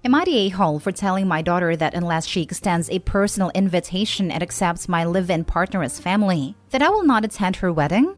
Am I the a-hole for telling my daughter that unless she extends a personal invitation and accepts my live-in partner as family, that I will not attend her wedding?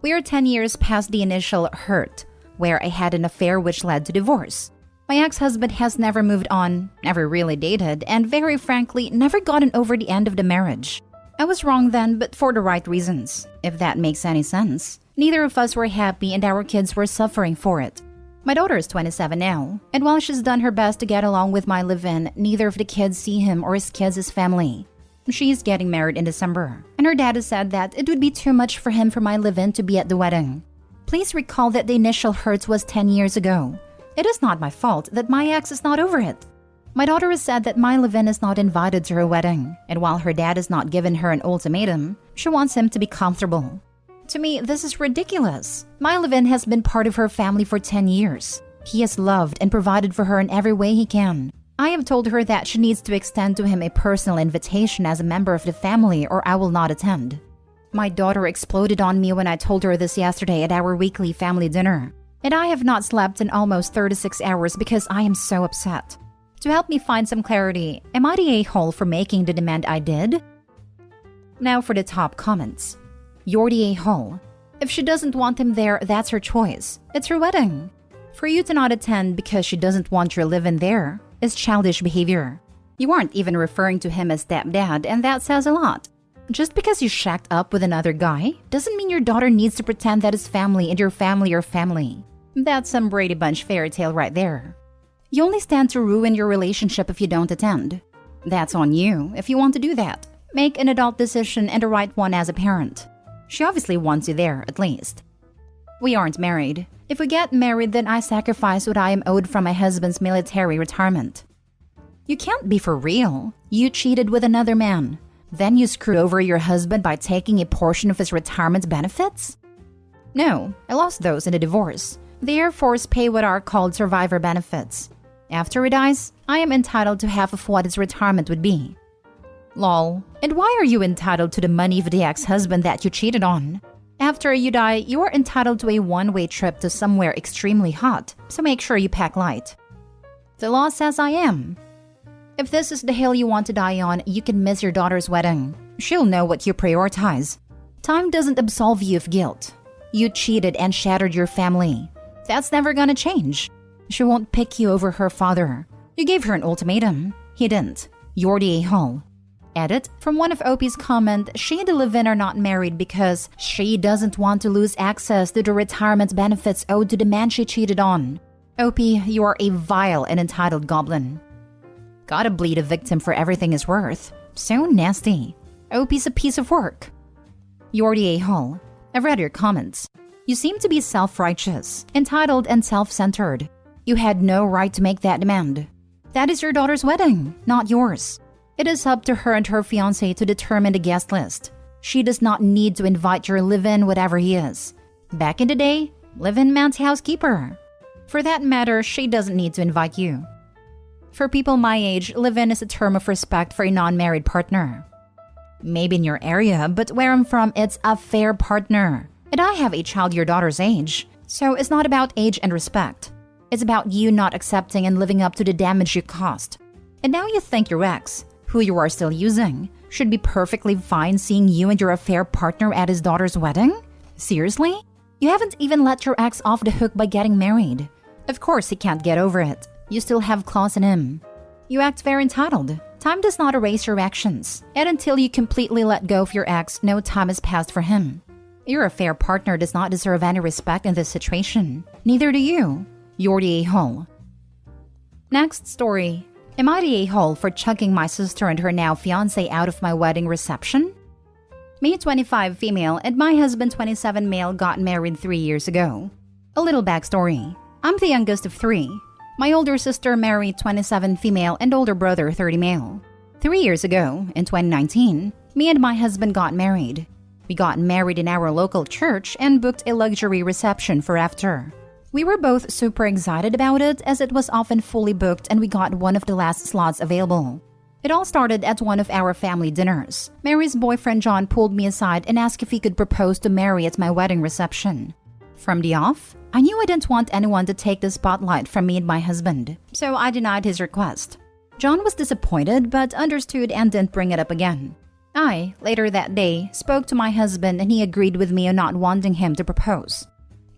We are 10 years past the initial hurt, where I had an affair which led to divorce. My ex-husband has never moved on, never really dated, and very frankly, never gotten over the end of the marriage. I was wrong then, but for the right reasons, if that makes any sense. Neither of us were happy and our kids were suffering for it. My daughter is 27 now, and while she's done her best to get along with my live-in, neither of the kids see him or his kids as family. She is getting married in December, and her dad has said that it would be too much for him for my live-in to be at the wedding. Please recall that the initial hurt was 10 years ago. It is not my fault that my ex is not over it. My daughter has said that my live-in is not invited to her wedding, and while her dad has not given her an ultimatum, she wants him to be comfortable. To me, this is ridiculous. My live-in has been part of her family for 10 years. He has loved and provided for her in every way he can. I have told her that she needs to extend to him a personal invitation as a member of the family or I will not attend. My daughter exploded on me when I told her this yesterday at our weekly family dinner. And I have not slept in almost 36 hours because I am so upset. To help me find some clarity, am I the a-hole for making the demand I did? Now for the top comments. You're the a-hole. If she doesn't want him there, that's her choice. It's her wedding. For you to not attend because she doesn't want your live-in there is childish behavior. You aren't even referring to him as stepdad, and that says a lot. Just because you shacked up with another guy doesn't mean your daughter needs to pretend that his family and your family are family. That's some Brady Bunch fairy tale right there. You only stand to ruin your relationship if you don't attend. That's on you if you want to do that. Make an adult decision and the right one as a parent. She obviously wants you there, at least. We aren't married. If we get married, then I sacrifice what I am owed from my husband's military retirement. You can't be for real. You cheated with another man. Then you screwed over your husband by taking a portion of his retirement benefits? No, I lost those in a divorce. The Air Force pay what are called survivor benefits. After he dies, I am entitled to half of what his retirement would be. Lol. And why are you entitled to the money of the ex-husband that you cheated on? After you die, you are entitled to a one-way trip to somewhere extremely hot, so make sure you pack light. The law says I am. If this is the hill you want to die on, you can miss your daughter's wedding. She'll know what you prioritize. Time doesn't absolve you of guilt. You cheated and shattered your family. That's never gonna change. She won't pick you over her father. You gave her an ultimatum. He didn't. You're the a-hole. Edit from one of Opie's comment, she and the live-in are not married because she doesn't want to lose access to the retirement benefits owed to the man she cheated on. Opie, you are a vile and entitled goblin. Gotta bleed a victim for everything is worth. So nasty. Opie's a piece of work. You're the a-hole. I've read your comments. You seem to be self-righteous, entitled, and self-centered. You had no right to make that demand. That is your daughter's wedding, not yours. It is up to her and her fiancé to determine the guest list. She does not need to invite your live-in, whatever he is. Back in the day, live-in meant housekeeper. For that matter, she doesn't need to invite you. For people my age, live-in is a term of respect for a non-married partner. Maybe in your area, but where I'm from, it's a fair partner. And I have a child your daughter's age, so it's not about age and respect. It's about you not accepting and living up to the damage you caused. And now you think your ex, who you are still using, should be perfectly fine seeing you and your affair partner at his daughter's wedding? Seriously? You haven't even let your ex off the hook by getting married. Of course he can't get over it. You still have claws in him. You act very entitled. Time does not erase your actions. And until you completely let go of your ex, no time has passed for him. Your affair partner does not deserve any respect in this situation. Neither do you. You're the a-hole. Next story. Am I the a-hole for chucking my sister and her now fiancé out of my wedding reception? Me, 25 female, and my husband, 27 male, got married 3 years ago. A little backstory. I'm the youngest of 3. My older sister married 27 female and older brother 30 male. 3 years ago, in 2019, me and my husband got married. We got married in our local church and booked a luxury reception for after. We were both super excited about it as it was often fully booked and we got one of the last slots available. It all started at one of our family dinners. Mary's boyfriend John pulled me aside and asked if he could propose to Mary at my wedding reception. From the off, I knew I didn't want anyone to take the spotlight from me and my husband, so I denied his request. John was disappointed but understood and didn't bring it up again. I, later that day, spoke to my husband and he agreed with me on not wanting him to propose.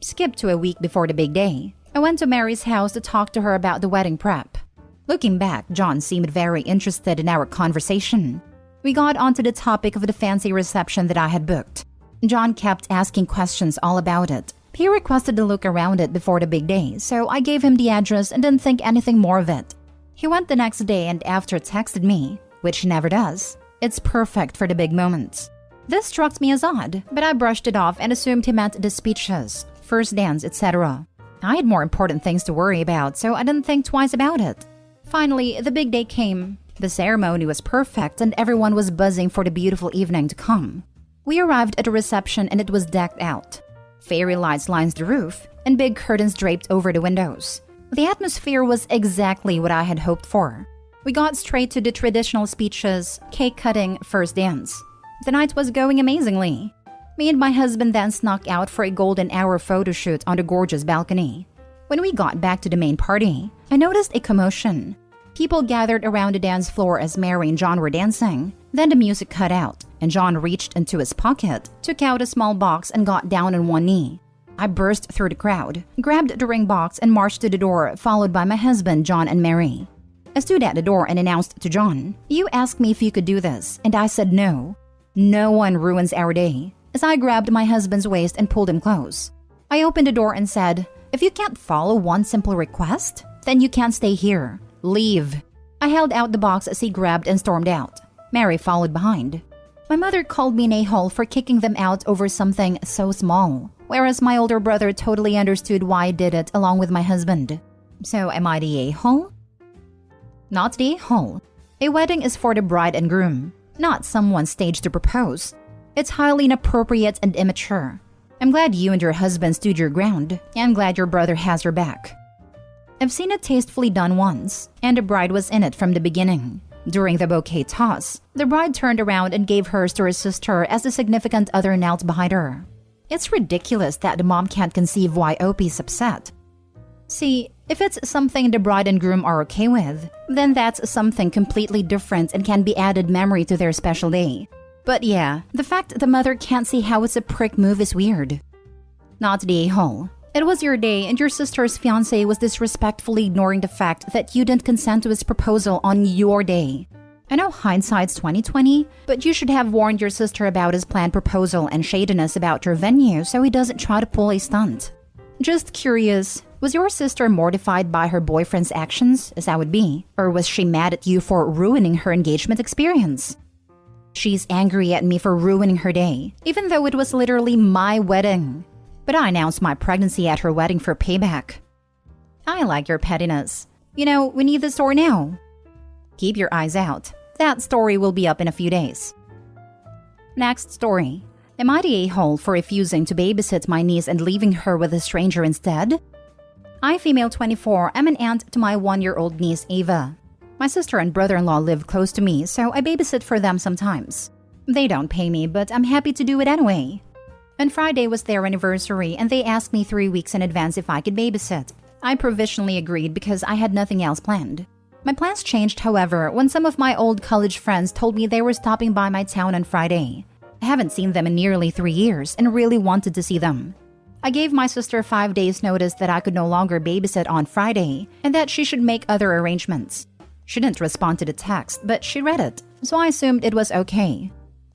Skip to a week before the big day. I went to Mary's house to talk to her about the wedding prep. Looking back, John seemed very interested in our conversation. We got onto the topic of the fancy reception that I had booked. John kept asking questions all about it. He requested to look around it before the big day, so I gave him the address and didn't think anything more of it. He went the next day and after texted me, which he never does. It's perfect for the big moments. This struck me as odd, but I brushed it off and assumed he meant the speeches, first dance, etc. I had more important things to worry about, so I didn't think twice about it. Finally, the big day came. The ceremony was perfect and everyone was buzzing for the beautiful evening to come. We arrived at the reception and it was decked out. Fairy lights lined the roof and big curtains draped over the windows. The atmosphere was exactly what I had hoped for. We got straight to the traditional speeches, cake cutting, first dance. The night was going amazingly. Me and my husband then snuck out for a golden hour photo shoot on the gorgeous balcony. When we got back to the main party, I noticed a commotion. People gathered around the dance floor as Mary and John were dancing. Then the music cut out, and John reached into his pocket, took out a small box, and got down on one knee. I burst through the crowd, grabbed the ring box, and marched to the door, followed by my husband, John, and Mary. I stood at the door and announced to John, "You asked me if you could do this," and I said no. No one ruins our day, as I grabbed my husband's waist and pulled him close. I opened the door and said, "If you can't follow one simple request, then you can't stay here. Leave." I held out the box as he grabbed and stormed out. Mary followed behind. My mother called me an a-hole for kicking them out over something so small, whereas my older brother totally understood why I did it along with my husband. So am I the a-hole? Not the a-hole. A wedding is for the bride and groom, not someone staged to propose. It's highly inappropriate and immature. I'm glad you and your husband stood your ground, and I'm glad your brother has your back. I've seen it tastefully done once, and the bride was in it from the beginning. During the bouquet toss, the bride turned around and gave hers to her sister as the significant other knelt behind her. It's ridiculous that the mom can't conceive why Opie's upset. See, if it's something the bride and groom are okay with, then that's something completely different and can be added memory to their special day. But yeah, the fact the mother can't see how it's a prick move is weird. Not the a-hole. It was your day and your sister's fiancé was disrespectfully ignoring the fact that you didn't consent to his proposal on your day. I know hindsight's 20/20, but you should have warned your sister about his planned proposal and shadiness about your venue so he doesn't try to pull a stunt. Just curious, was your sister mortified by her boyfriend's actions, as I would be, or was she mad at you for ruining her engagement experience? She's angry at me for ruining her day, even though it was literally my wedding. But I announced my pregnancy at her wedding for payback. I like your pettiness. You know, we need the story now. Keep your eyes out. That story will be up in a few days. Next story. Am I the a-hole for refusing to babysit my niece and leaving her with a stranger instead? I, female 24, am an aunt to my 1-year-old niece Ava. My sister and brother-in-law live close to me, so I babysit for them sometimes. They don't pay me, but I'm happy to do it anyway. On Friday was their anniversary, and they asked me 3 weeks in advance if I could babysit. I provisionally agreed because I had nothing else planned. My plans changed, however, when some of my old college friends told me they were stopping by my town on Friday. I haven't seen them in nearly 3 years and really wanted to see them. I gave my sister 5 days notice that I could no longer babysit on Friday and that she should make other arrangements. She didn't respond to the text, but she read it, so I assumed it was okay.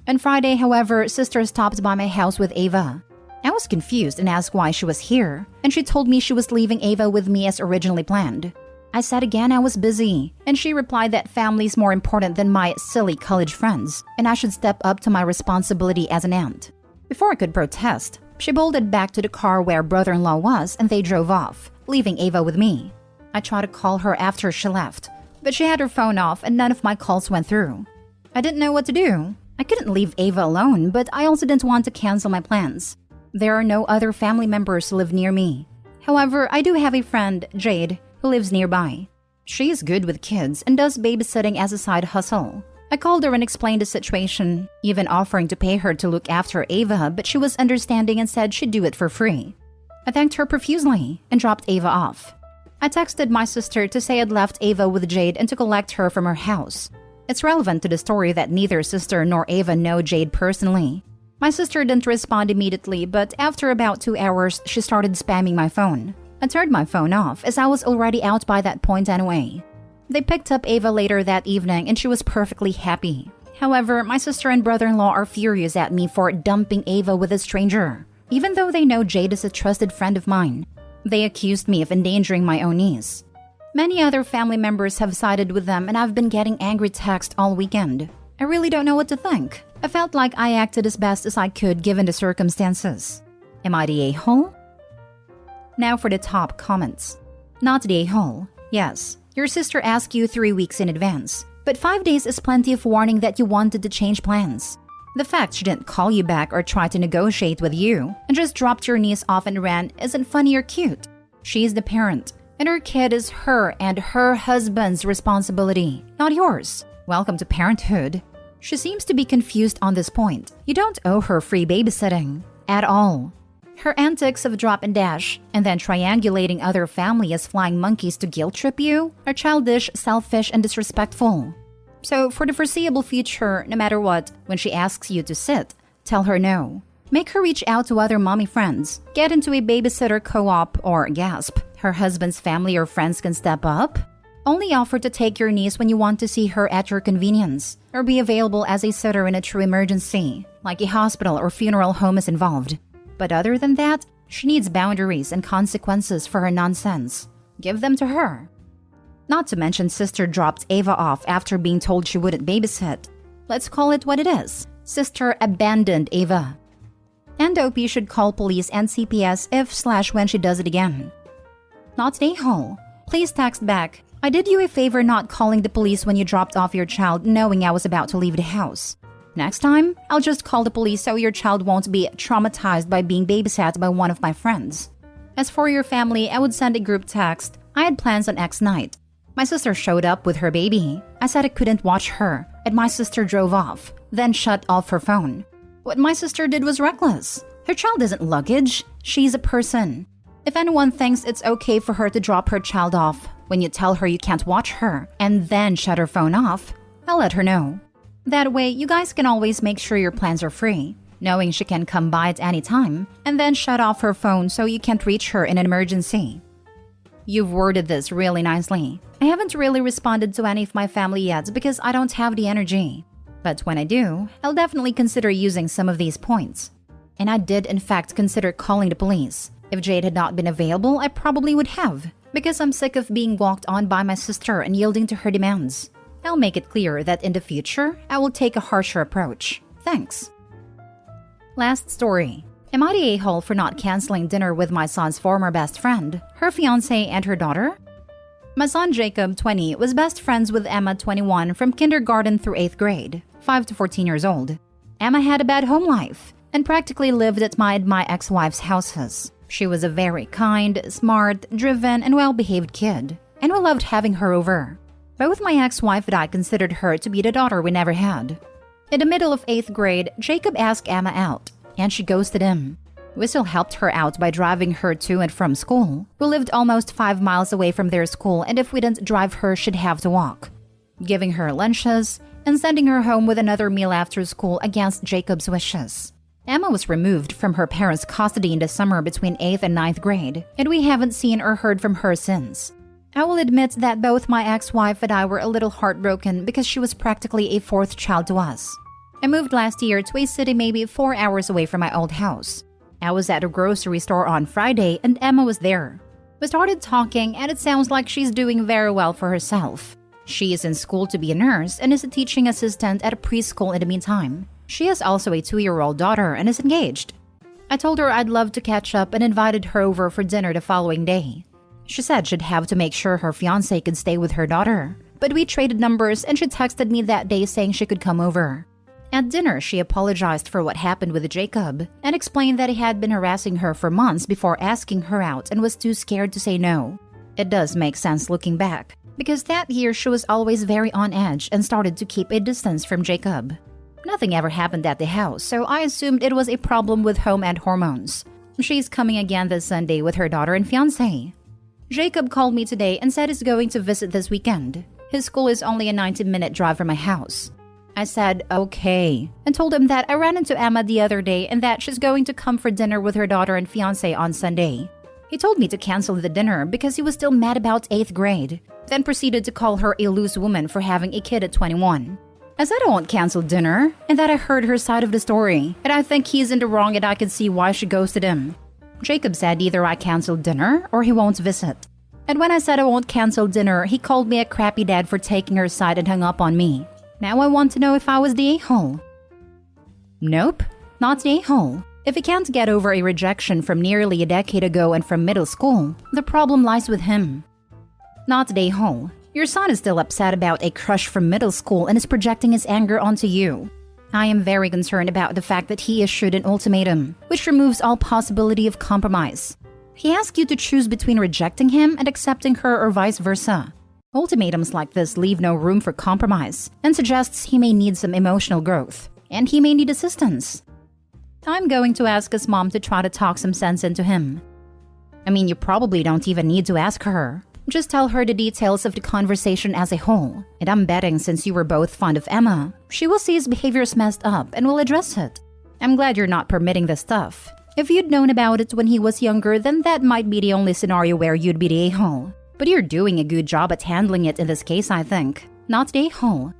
On Friday, however, sister stopped by my house with Ava. I was confused and asked why she was here, and she told me she was leaving Ava with me as originally planned. I said again I was busy, and she replied that family's more important than my silly college friends, and I should step up to my responsibility as an aunt. Before I could protest, she bolted back to the car where brother-in-law was and they drove off, leaving Ava with me. I tried to call her after she left, but she had her phone off and none of my calls went through. I didn't know what to do. I couldn't leave Ava alone, but I also didn't want to cancel my plans. There are no other family members who live near me. However, I do have a friend, Jade, who lives nearby. She is good with kids and does babysitting as a side hustle. I called her and explained the situation, even offering to pay her to look after Ava, but she was understanding and said she'd do it for free. I thanked her profusely and dropped Ava off. I texted my sister to say I'd left Ava with Jade and to collect her from her house. It's relevant to the story that neither sister nor Ava know Jade personally. My sister didn't respond immediately, but after about 2 hours, she started spamming my phone. I turned my phone off as I was already out by that point anyway. They picked up Ava later that evening and she was perfectly happy. However, my sister and brother-in-law are furious at me for dumping Ava with a stranger, even though they know Jade is a trusted friend of mine. They accused me of endangering my own niece. Many other family members have sided with them and I've been getting angry texts all weekend. I really don't know what to think. I felt like I acted as best as I could given the circumstances. Am I the a-hole? Now for the top comments. Not the a-hole. Yes, your sister asked you 3 weeks in advance, but 5 days is plenty of warning that you wanted to change plans. The fact she didn't call you back or try to negotiate with you and just dropped your niece off and ran isn't funny or cute. She's the parent, and her kid is her and her husband's responsibility, not yours. Welcome to parenthood. She seems to be confused on this point. You don't owe her free babysitting. At all. Her antics of drop and dash, and then triangulating other family as flying monkeys to guilt trip you, are childish, selfish, and disrespectful. So, for the foreseeable future, no matter what, when she asks you to sit, tell her no. Make her reach out to other mommy friends, get into a babysitter co-op, or gasp, her husband's family or friends can step up. Only offer to take your niece when you want to see her at your convenience, or be available as a sitter in a true emergency, like a hospital or funeral home is involved. But other than that, she needs boundaries and consequences for her nonsense. Give them to her. Not to mention sister dropped Ava off after being told she wouldn't babysit. Let's call it what it is. Sister abandoned Ava. And OP should call police and CPS if/when she does it again. Not a-hole. Please text back. I did you a favor not calling the police when you dropped off your child knowing I was about to leave the house. Next time, I'll just call the police so your child won't be traumatized by being babysat by one of my friends. As for your family, I would send a group text. I had plans on X night. My sister showed up with her baby. I said I couldn't watch her, and my sister drove off, then shut off her phone. What my sister did was reckless. Her child isn't luggage. She's a person. If anyone thinks it's okay for her to drop her child off when you tell her you can't watch her and then shut her phone off, I'll let her know. That way, you guys can always make sure your plans are free, knowing she can come by at any time, and then shut off her phone so you can't reach her in an emergency. You've worded this really nicely. I haven't really responded to any of my family yet because I don't have the energy. But when I do, I'll definitely consider using some of these points. And I did in fact consider calling the police. If Jade had not been available, I probably would have, because I'm sick of being walked on by my sister and yielding to her demands. I'll make it clear that in the future, I will take a harsher approach. Thanks. Last story. Am I the a-hole for not canceling dinner with my son's former best friend, her fiancé, and her daughter? My son Jacob, 20, was best friends with Emma, 21, from kindergarten through 8th grade, 5 to 14 years old. Emma had a bad home life and practically lived at my ex-wife's houses. She was a very kind, smart, driven, and well-behaved kid, and we loved having her over. Both my ex-wife and I considered her to be the daughter we never had. In the middle of 8th grade, Jacob asked Emma out, and she ghosted him. We still helped her out by driving her to and from school. We lived almost 5 miles away from their school, and if we didn't drive her, she'd have to walk. Giving her lunches and sending her home with another meal after school against Jacob's wishes. Emma was removed from her parents' custody in the summer between 8th and 9th grade, and we haven't seen or heard from her since. I will admit that both my ex-wife and I were a little heartbroken because she was practically a fourth child to us. I moved last year to a city maybe 4 hours away from my old house. I was at a grocery store on Friday and Emma was there. We started talking and it sounds like she's doing very well for herself. She is in school to be a nurse and is a teaching assistant at a preschool in the meantime. She has also a 2-year-old daughter and is engaged. I told her I'd love to catch up and invited her over for dinner the following day. She said she'd have to make sure her fiancé could stay with her daughter, but we traded numbers and she texted me that day saying she could come over. At dinner, she apologized for what happened with Jacob and explained that he had been harassing her for months before asking her out and was too scared to say no. It does make sense looking back, because that year she was always very on edge and started to keep a distance from Jacob. Nothing ever happened at the house, so I assumed it was a problem with home and hormones. She's coming again this Sunday with her daughter and fiancé. Jacob called me today and said he's going to visit this weekend. His school is only a 90-minute drive from my house. I said, okay, and told him that I ran into Emma the other day and that she's going to come for dinner with her daughter and fiancé on Sunday. He told me to cancel the dinner because he was still mad about 8th grade, then proceeded to call her a loose woman for having a kid at 21. I said I won't cancel dinner, and that I heard her side of the story, and I think he's in the wrong and I could see why she ghosted him. Jacob said either I canceled dinner or he won't visit. And when I said I won't cancel dinner, he called me a crappy dad for taking her side and hung up on me. Now I want to know if I was the a-hole. Nope, not the a-hole. If he can't get over a rejection from nearly a decade ago and from middle school, the problem lies with him. Not the a-hole. Your son is still upset about a crush from middle school and is projecting his anger onto you. I am very concerned about the fact that he issued an ultimatum, which removes all possibility of compromise. He asks you to choose between rejecting him and accepting her or vice versa. Ultimatums like this leave no room for compromise and suggests he may need some emotional growth, and he may need assistance. I'm going to ask his mom to try to talk some sense into him. I mean, you probably don't even need to ask her. Just tell her the details of the conversation as a whole, and I'm betting since you were both fond of Emma, she will see his behavior is messed up and will address it. I'm glad you're not permitting this stuff. If you'd known about it when he was younger, then that might be the only scenario where you'd be the a-hole. But you're doing a good job at handling it in this case, I think. Not the a-hole.